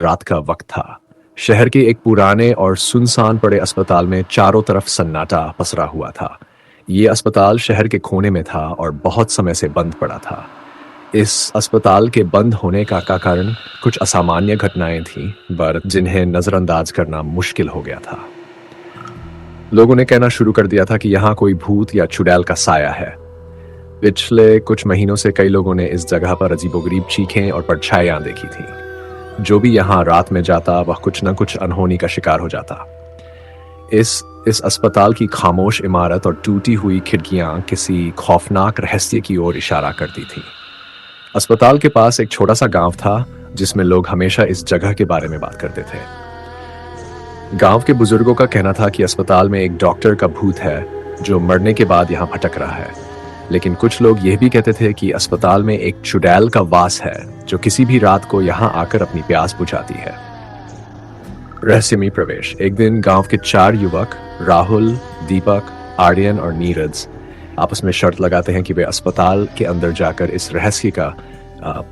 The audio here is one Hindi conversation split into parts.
रात का वक्त था। शहर के एक पुराने और सुनसान पड़े अस्पताल में चारों तरफ सन्नाटा पसरा हुआ था। ये अस्पताल शहर के कोने में था और बहुत समय से बंद पड़ा था। इस अस्पताल के बंद होने का कारण कुछ असामान्य घटनाएं थीं, पर जिन्हें नजरअंदाज करना मुश्किल हो गया था। लोगों ने कहना शुरू कर दिया था कि यहाँ कोई भूत या चुड़ैल का साया है। पिछले कुछ महीनों से कई लोगों ने इस जगह पर अजीबोगरीब चीखें और परछाइयां देखी थीं। जो भी यहाँ रात में जाता वह कुछ न कुछ अनहोनी का शिकार हो जाता। इस अस्पताल की खामोश इमारत और टूटी हुई खिड़कियां किसी खौफनाक रहस्य की ओर इशारा करती थीं। अस्पताल के पास एक छोटा सा गांव था जिसमें लोग हमेशा इस जगह के बारे में बात करते थे। गांव के बुजुर्गों का कहना था कि अस्पताल में एक डॉक्टर का भूत है जो मरने के बाद यहाँ भटक रहा है, लेकिन कुछ लोग यह भी कहते थे कि अस्पताल में एक चुड़ैल का वास है जो किसी भी रात को यहाँ आकर अपनी प्यास बुझाती है। रहस्यमयी प्रवेश। एक दिन गांव के 4 युवक राहुल, दीपक, आर्यन और नीरज आपस में शर्त लगाते हैं कि वे अस्पताल के अंदर जाकर इस रहस्य का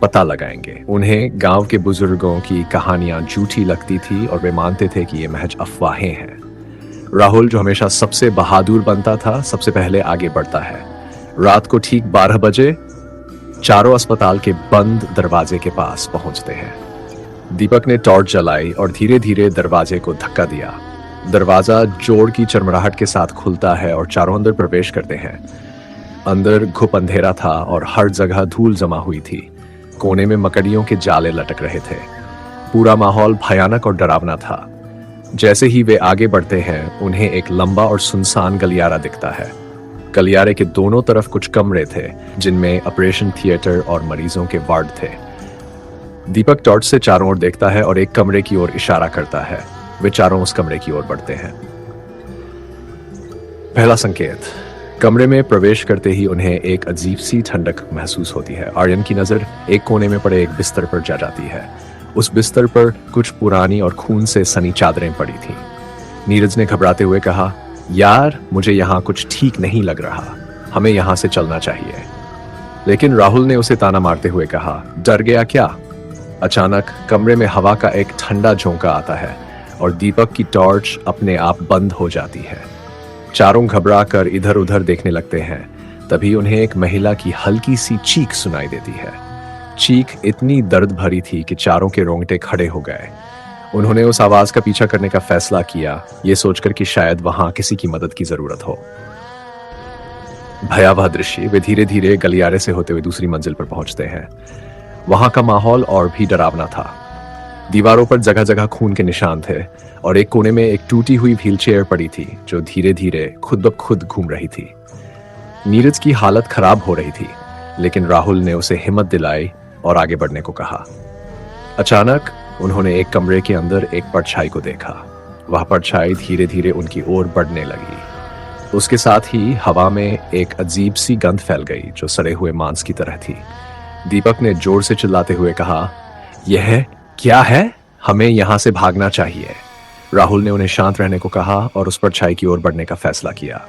पता लगाएंगे। उन्हें गांव के बुजुर्गों की कहानियां झूठी लगती थी और वे मानते थे कि ये महज अफवाहें हैं। राहुल, जो हमेशा सबसे बहादुर बनता था, सबसे पहले आगे बढ़ता है। रात को ठीक 12 बजे चारों अस्पताल के बंद दरवाजे के पास पहुंचते हैं। दीपक ने टॉर्च जलाई और धीरे धीरे दरवाजे को धक्का दिया। दरवाजा जोर की चरमराहट के साथ खुलता है और चारों अंदर प्रवेश करते हैं। अंदर घुप अंधेरा था और हर जगह धूल जमा हुई थी। कोने में मकड़ियों के जाले लटक रहे थे। पूरा माहौल भयानक और डरावना था। जैसे ही वे आगे बढ़ते हैं, उन्हें एक लंबा और सुनसान गलियारा दिखता है। गलियारे के दोनों तरफ कुछ कमरे थे जिनमें ऑपरेशन थिएटर और मरीजों के वार्ड थे। दीपक टॉर्च से चारों ओर देखता है और एक कमरे की ओर इशारा करता है। वे चारों उस कमरे की ओर बढ़ते हैं। पहला संकेत। कमरे में प्रवेश करते ही उन्हें एक अजीब सी ठंडक महसूस होती है। आर्यन की नजर एक कोने में पड़े एक बिस्तर पर जा जाती है। उस बिस्तर पर कुछ पुरानी और खून से सनी चादरें पड़ी थीं। नीरज ने घबराते हुए कहा, यार, मुझे यहाँ कुछ ठीक नहीं लग रहा, हमें यहाँ से चलना चाहिए। लेकिन राहुल ने उसे ताना मारते हुए कहा, डर गया क्या? अचानक कमरे में हवा का एक ठंडा झोंका आता है और दीपक की टॉर्च अपने आप बंद हो जाती है। चारों घबरा कर इधर उधर देखने लगते हैं। तभी उन्हें एक महिला की हल्की सी चीख सुनाई देती है। चीख इतनी दर्द भरी थी कि चारों के रोंगटे खड़े हो गए। उन्होंने उस आवाज का पीछा करने का फैसला किया, ये सोचकर कि शायद वहां किसी की मदद की जरूरत हो। भयावह दृश्य। वे धीरे धीरे गलियारे से होते हुए दूसरी मंजिल पर पहुंचते हैं। वहां का माहौल और भी डरावना था। दीवारों पर जगह जगह खून के निशान थे और एक कोने में एक टूटी हुई व्हीलचेयर पड़ी थी जो धीरे धीरे खुद ब खुद घूम रही थी। नीरज की हालत खराब हो रही थी, लेकिन राहुल ने उसे हिम्मत दिलाई और आगे बढ़ने को कहा। अचानक उन्होंने एक कमरे के अंदर एक परछाई को देखा। वह परछाई धीरे धीरे उनकी ओर बढ़ने लगी। उसके साथ ही हवा में एक अजीब सी गंध फैल गई जो सड़े हुए मांस की तरह थी। दीपक ने जोर से चिल्लाते हुए कहा, यह क्या है? हमें यहां से भागना चाहिए। राहुल ने उन्हें शांत रहने को कहा और उस परछाई की ओर बढ़ने का फैसला किया।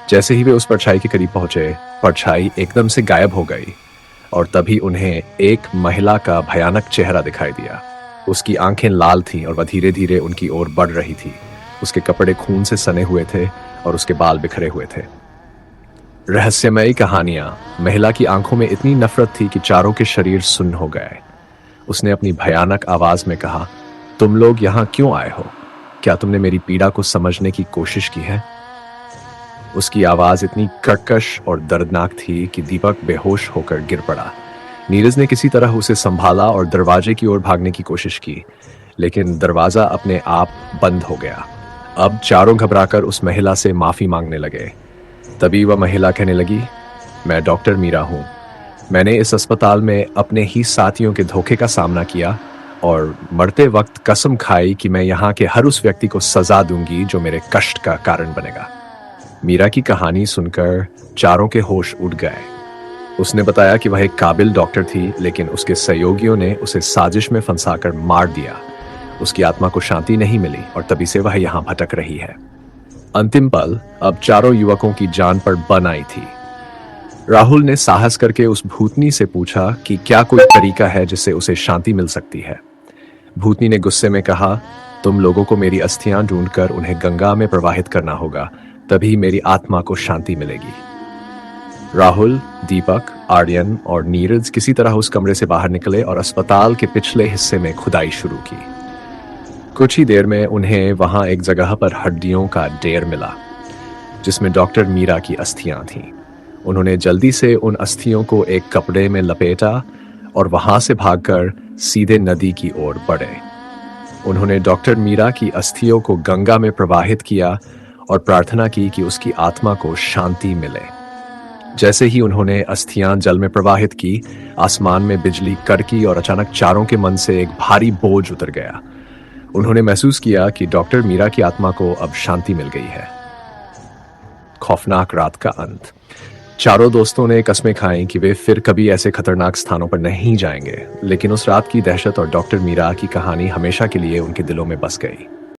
जैसे ही वे उस परछाई के करीब पहुंचे, परछाई एकदम से गायब हो गई और तभी उन्हें एक महिला का भयानक चेहरा दिखाई दिया। उसकी आंखें लाल थीं और वह धीरे धीरे उनकी ओर बढ़ रही थी। उसके कपड़े खून से सने हुए थे और उसके बाल बिखरे हुए थे। रहस्यमयी कहानियां। महिला की आंखों में इतनी नफरत थी कि चारों के शरीर सुन्न हो गए। उसने अपनी भयानक आवाज में कहा, तुम लोग यहाँ क्यों आए हो? क्या तुमने मेरी पीड़ा को समझने की कोशिश की है? उसकी आवाज इतनी कर्कश और दर्दनाक थी कि दीपक बेहोश होकर गिर पड़ा। नीरज ने किसी तरह उसे संभाला और दरवाजे की ओर भागने की कोशिश की, लेकिन दरवाजा अपने आप बंद हो गया। अब चारों घबराकर उस महिला से माफी मांगने लगे। तभी वह महिला कहने लगी, मैं डॉक्टर मीरा हूं। मैंने इस अस्पताल में अपने ही साथियों के धोखे का सामना किया और मरते वक्त कसम खाई कि मैं यहाँ के हर उस व्यक्ति को सजा दूंगी जो मेरे कष्ट का कारण बनेगा। मीरा की कहानी सुनकर चारों के होश उड़ गए। उसने बताया कि वह एक काबिल डॉक्टर थी, लेकिन उसके सहयोगियों ने उसे साजिश में फंसाकर मार दिया। उसकी आत्मा को शांति नहीं मिली और तभी से वह यहाँ भटक रही है। अंतिम पल। अब चारों युवकों की जान पर बन आई थी। राहुल ने साहस करके उस भूतनी से पूछा कि क्या कोई तरीका है जिससे उसे शांति मिल सकती है। भूतनी ने गुस्से में कहा, तुम लोगों को मेरी अस्थियां ढूंढकर उन्हें गंगा में प्रवाहित करना होगा, तभी मेरी आत्मा को शांति मिलेगी। राहुल, दीपक, आर्यन और नीरज किसी तरह उस कमरे से बाहर निकले और अस्पताल के पिछले हिस्से में खुदाई शुरू की। कुछ ही देर में उन्हें वहां एक जगह पर हड्डियों का ढेर मिला, जिसमें डॉक्टर मीरा की अस्थियां थीं। उन्होंने जल्दी से उन अस्थियों को एक कपड़े में लपेटा और वहां से भागकर सीधे नदी की ओर बढ़े। उन्होंने डॉक्टर मीरा की अस्थियों को गंगा में प्रवाहित किया और प्रार्थना की कि उसकी आत्मा को शांति मिले। जैसे ही उन्होंने अस्थियां जल में प्रवाहित की, आसमान में बिजली कड़की और अचानक चारों के मन से एक भारी बोझ उतर गया। उन्होंने महसूस किया कि डॉक्टर मीरा की आत्मा को अब शांति मिल गई है। खौफनाक रात का अंत। चारों दोस्तों ने कस्में खाई कि वे फिर कभी ऐसे खतरनाक स्थानों पर नहीं जाएंगे, लेकिन उस रात की दहशत और डॉक्टर मीरा की कहानी हमेशा के लिए उनके दिलों में बस गई।